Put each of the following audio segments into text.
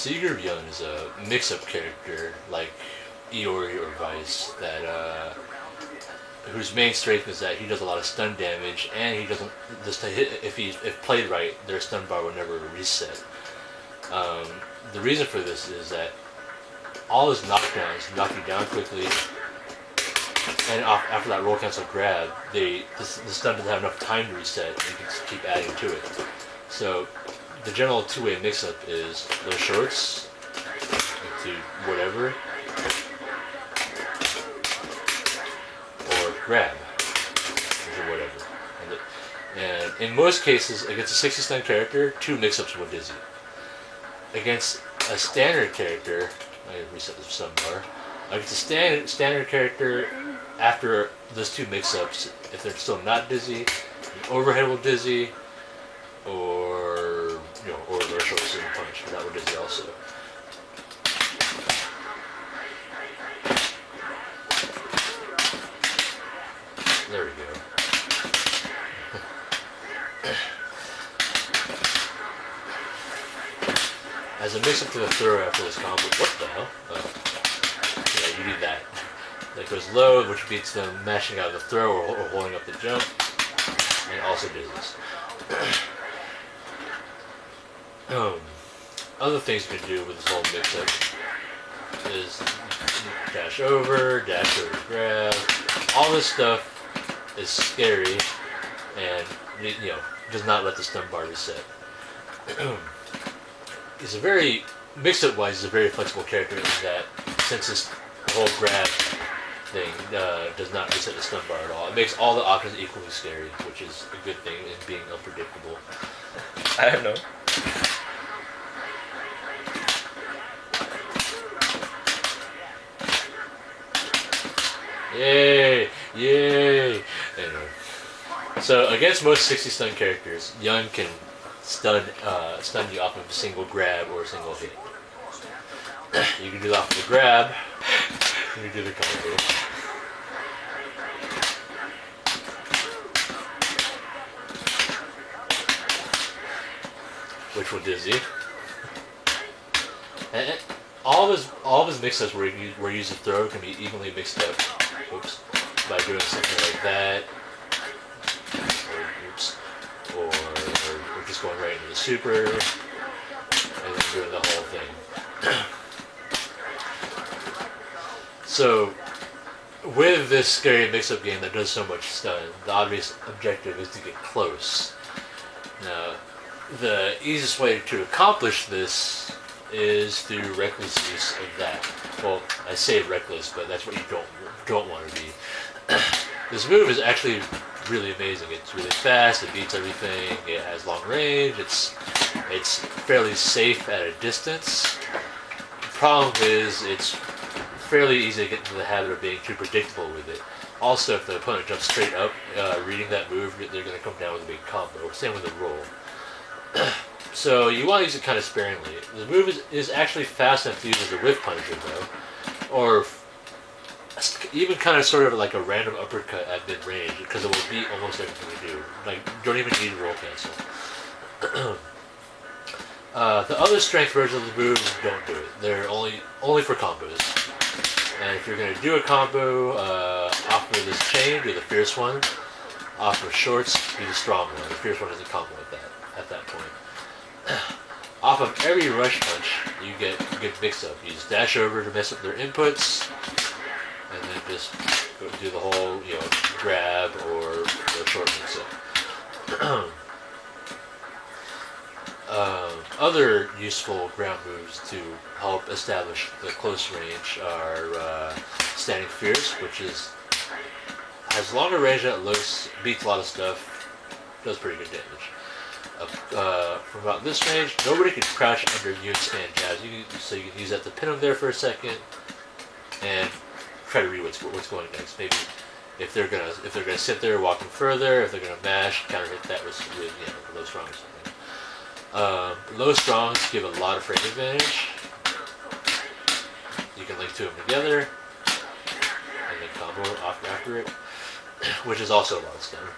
Seeger of Young is a mix-up character like Iori or Vice that whose main strength is that he does a lot of stun damage, and he doesn't just hit if played right, their stun bar will never reset. The reason for this is that all his knockdowns knock you down quickly, and after that roll cancel grab, the stun doesn't have enough time to reset, and you can just keep adding to it. So the general two-way mix-up is those shorts into whatever, or grab into whatever. And in most cases, against a 60 stun character, 2 mix-ups will dizzy. Against a standard character, I reset the stun bar. Against a standard character, after those 2 mix-ups, if they're still not dizzy, overhead will dizzy, or or short swing punch. That will dizzy also. There we go. As a mix-up to the throw after this combo, what the hell? Oh. Yeah, you need that. That goes low, which beats them mashing out of the throw or holding up the jump, and also dizzies. Other things you can do with this whole mix-up is dash over grab. All this stuff is scary, and does not let the stun bar reset. He's a very mix-up wise. He's a very flexible character in that since this whole grab thing does not reset the stun bar at all, it makes all the options equally scary, which is a good thing in being unpredictable. I don't know. Yay! Yay! Anyway. So against most 60 stun characters, Young can stun you off of a single grab or a single hit. You can do that off of the grab, you can do the combo. Which will dizzy. And all of his mix-ups where you use a throw can be evenly mixed up. Oops. By doing something like that. Or just going right into the super, and then doing the whole thing. So, with this scary mix-up game that does so much stun, the obvious objective is to get close. Now, the easiest way to accomplish this is through reckless use of that. Well, I say reckless, but that's what you don't want to be. This move is actually really amazing. It's really fast. It beats everything. It has long range. It's fairly safe at a distance. The problem is it's fairly easy to get into the habit of being too predictable with it. Also, if the opponent jumps straight up, reading that move, they're going to come down with a big combo. Same with the roll. So you want to use it kind of sparingly. The move is actually fast enough to use as a whiff punisher, though, or even kind of sort of like a random uppercut at mid-range, because it will beat almost everything you do. Like, you don't even need a roll cancel. The other strength versions of the moves don't do it. They're only for combos. And if you're going to do a combo off of this chain, do the fierce one. Off of shorts, do the strong one. The fierce one doesn't combo at that point. Off of every rush punch, you get a good mix-up. You just dash over to mess up their inputs, and then just go do the whole, grab or the short mix-up. Other useful ground moves to help establish the close range are Standing Fierce, which has longer range than it looks, beats a lot of stuff, does pretty good damage. From about this range, nobody can crouch under you and stand jabs. So you can use that to pin them there for a second and try to read what's going next. Maybe if they're gonna sit there, walking further, if they're gonna mash, counter hit that with low strong or something. Low strongs give a lot of frame advantage. You can link two of them together and then combo off after it, which is also a lot of stun.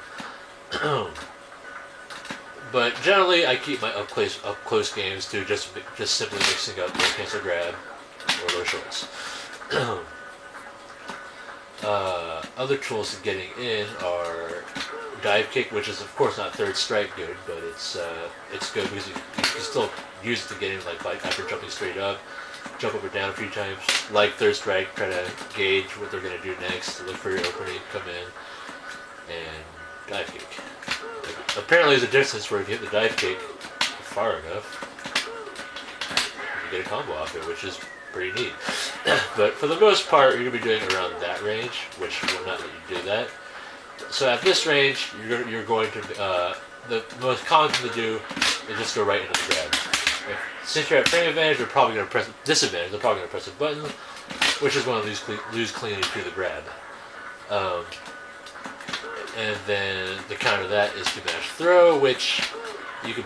But generally, I keep my up close games to just simply mixing up low cancel grab or low shorts. Other tools in getting in are dive kick, which is of course not third strike good, but it's good because you can still use it to get in, like after jumping straight up, jump up or down a few times. Like third strike, try to gauge what they're going to do next, look for your opening, come in, and dive kick. Apparently, there's a distance where if you hit the dive kick far enough, you get a combo off it, which is pretty neat. But for the most part, you're going to be doing around that range, which will not let you do that. So at this range, you're going to the most common thing to do is just go right into the grab. Since you're at frame advantage, you're probably going to press disadvantage. They're probably going to press a button, which is going to lose cleanly to the grab. And then the counter to that is to mash throw, which you can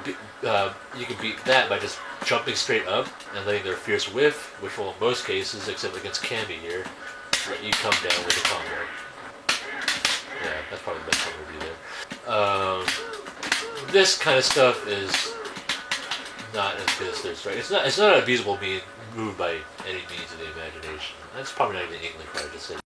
beat that by just jumping straight up and letting their fierce whiff, which will in most cases, except against Cammy here, let you come down with a combo. Yeah, that's probably the best combo to do there. This kind of stuff is not as good as third strike. It's not an abusable move by any means of the imagination. That's probably not even English, right? I just said.